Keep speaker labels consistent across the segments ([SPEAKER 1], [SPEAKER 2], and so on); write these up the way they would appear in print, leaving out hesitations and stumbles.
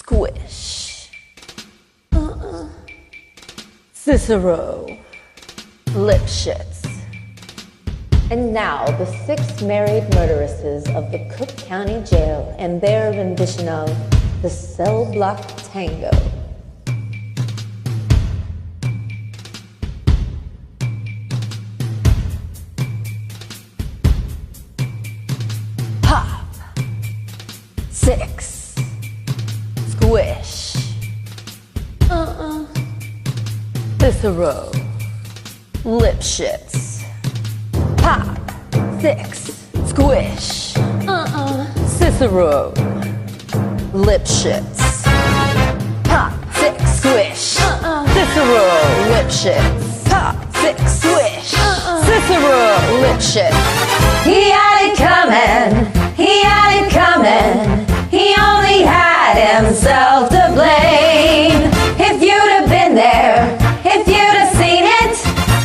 [SPEAKER 1] squish. Cicero, lipshits. And now the 6 married murderesses of the Cook County Jail and their rendition of the Cell Block Tango. Pop, 6, squish. Cicero, lipshits. Pop, 6, squish. Cicero, lipshits. Pop, 6, squish. Cicero, lipshits. Pop, 6, squish. Cicero, lipshits. He had it coming. He had it coming. He only had himself to blame. If you'd have been there, if you'd have seen it,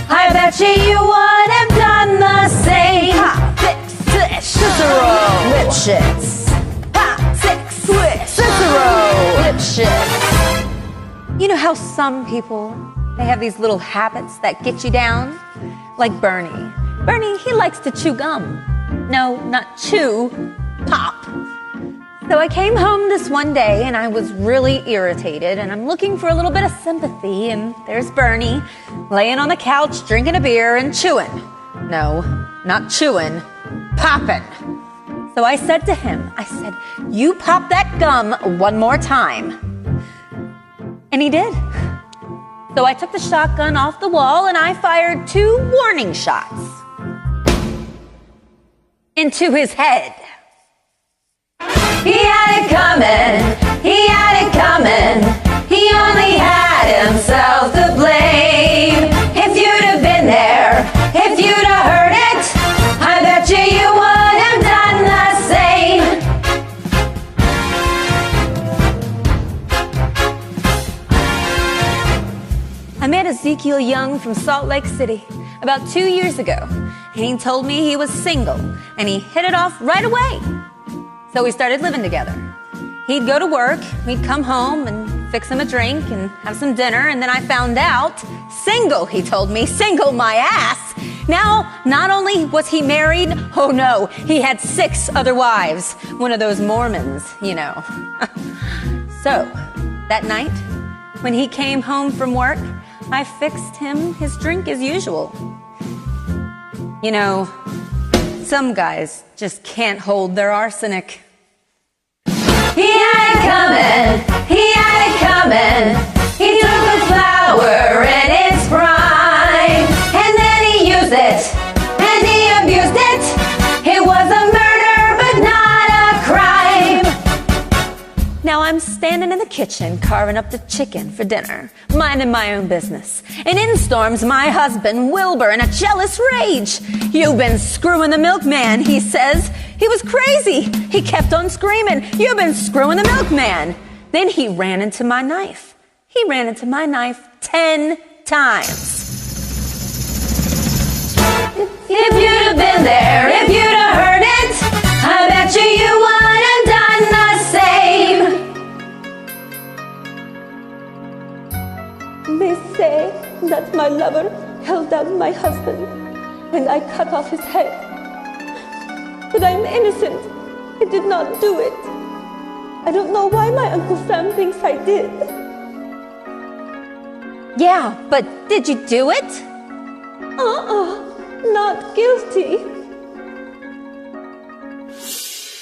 [SPEAKER 1] I bet you would have done the same. Pop, 6, squish. Cicero, lipshits. Pop, 6, squish. Cicero, lipshits. You know how some people, they have these little habits that get you down? Like Bernie. Bernie, he likes to chew gum. No, not chew, pop. So I came home this one day and I was really irritated and I'm looking for a little bit of sympathy and there's Bernie laying on the couch drinking a beer and chewing. No, not chewing, popping. So I said to him, I said, you pop that gum one more time. And he did. So I took the shotgun off the wall and I fired 2 warning shots into his head. He had it coming, he had it coming, he only had himself to blame. If you'd have been there, if you'd have heard it, I bet you would have done the same. I met Ezekiel Young from Salt Lake City about 2 years ago, and he told me he was single, and he hit it off right away. So we started living together. He'd go to work, we'd come home and fix him a drink and have some dinner, and then I found out, single, he told me, single my ass. Now, not only was he married, oh no, he had 6 other wives, one of those Mormons, you know. So, that night, when he came home from work, I fixed him his drink as usual. You know, some guys just can't hold their arsenic. He had it coming, he had it coming. He took a flower in its prime, and then he used it, and he abused it. It was a murder, but not a crime. Now I'm standing in the kitchen, carving up the chicken for dinner, minding my own business. And in storms my husband, Wilbur, in a jealous rage. You've been screwing the milkman, he says. He was crazy. He kept on screaming, you've been screwing the milkman. Then he ran into my knife. He ran into my knife 10 times. If you'd have been there, if you'd have heard it, I bet you would have done the same.
[SPEAKER 2] They say that my lover held down my husband and I cut off his head. But I'm innocent. I did not do it. I don't know why my Uncle Sam thinks I did.
[SPEAKER 1] Yeah, but did you do it?
[SPEAKER 2] Not guilty.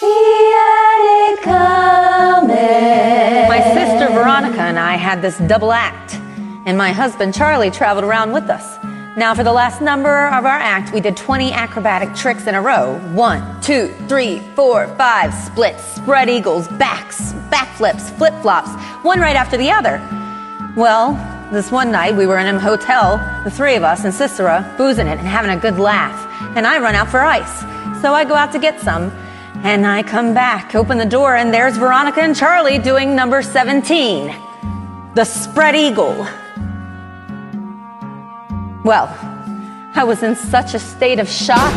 [SPEAKER 1] He had it coming. My sister Veronica and I had this double act, and my husband Charlie traveled around with us. Now, for the last number of our act, we did 20 acrobatic tricks in a row. 1, 2, 3, 4, 5, splits, spread eagles, backs, backflips, flip-flops, one right after the other. Well, this one night we were in a hotel, the 3 of us and Cicero, boozing it and having a good laugh. And I run out for ice. So I go out to get some, and I come back, open the door, and there's Veronica and Charlie doing number 17, the spread eagle. Well, I was in such a state of shock,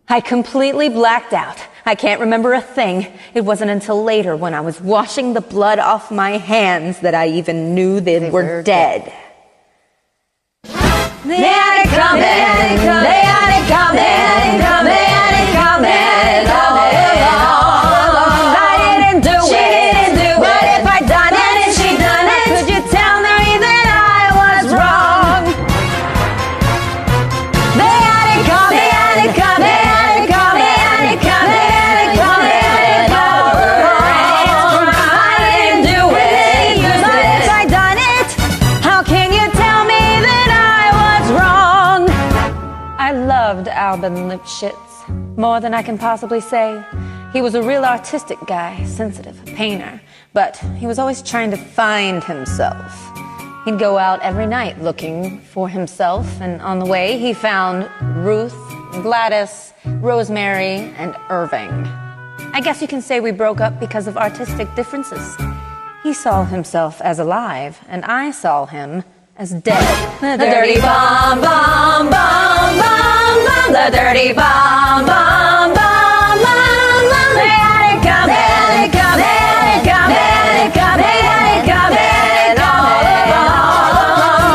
[SPEAKER 1] I completely blacked out. I can't remember a thing. It wasn't until later when I was washing the blood off my hands that I even knew they were dead. They had it coming, they had it coming, they had it coming all along. I didn't do it, she didn't do it, but if I'd done it, if she'd done it, could you tell me that I was wrong? They had it coming, they had it coming, they had it coming, they had it coming, they had it coming all along. I didn't do it, but if I'd done it, how can you tell me that I was wrong? I loved Albin Lipschitz more than I can possibly say. He was a real artistic guy, sensitive, a painter, but he was always trying to find himself. He'd go out every night looking for himself, and on the way he found Ruth, Gladys, Rosemary, and Irving. I guess you can say we broke up because of artistic differences. He saw himself as alive, and I saw him as dead. The dirty bomb, bomb, bomb, bomb, bomb, the dirty bomb, bomb, bomb, bomb, bomb. They had it coming, they had it coming, they had it coming, they had it coming, they had it coming all along.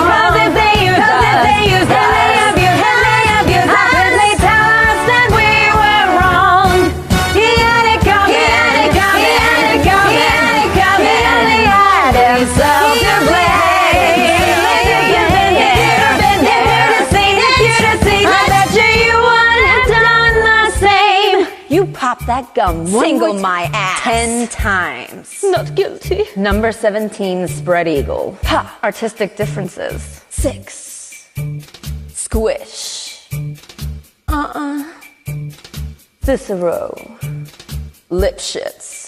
[SPEAKER 1] 'Cause if they used us, and they abused us, how could they tell us that we were wrong? He had it coming, he had it coming, he had it coming, he had it coming, and he had himself to blame. You popped that gum, single my ass 10 times.
[SPEAKER 2] Not guilty.
[SPEAKER 1] Number 17, spread eagle. Ha! Artistic differences. 6. Squish. Cicero. Lipschitz.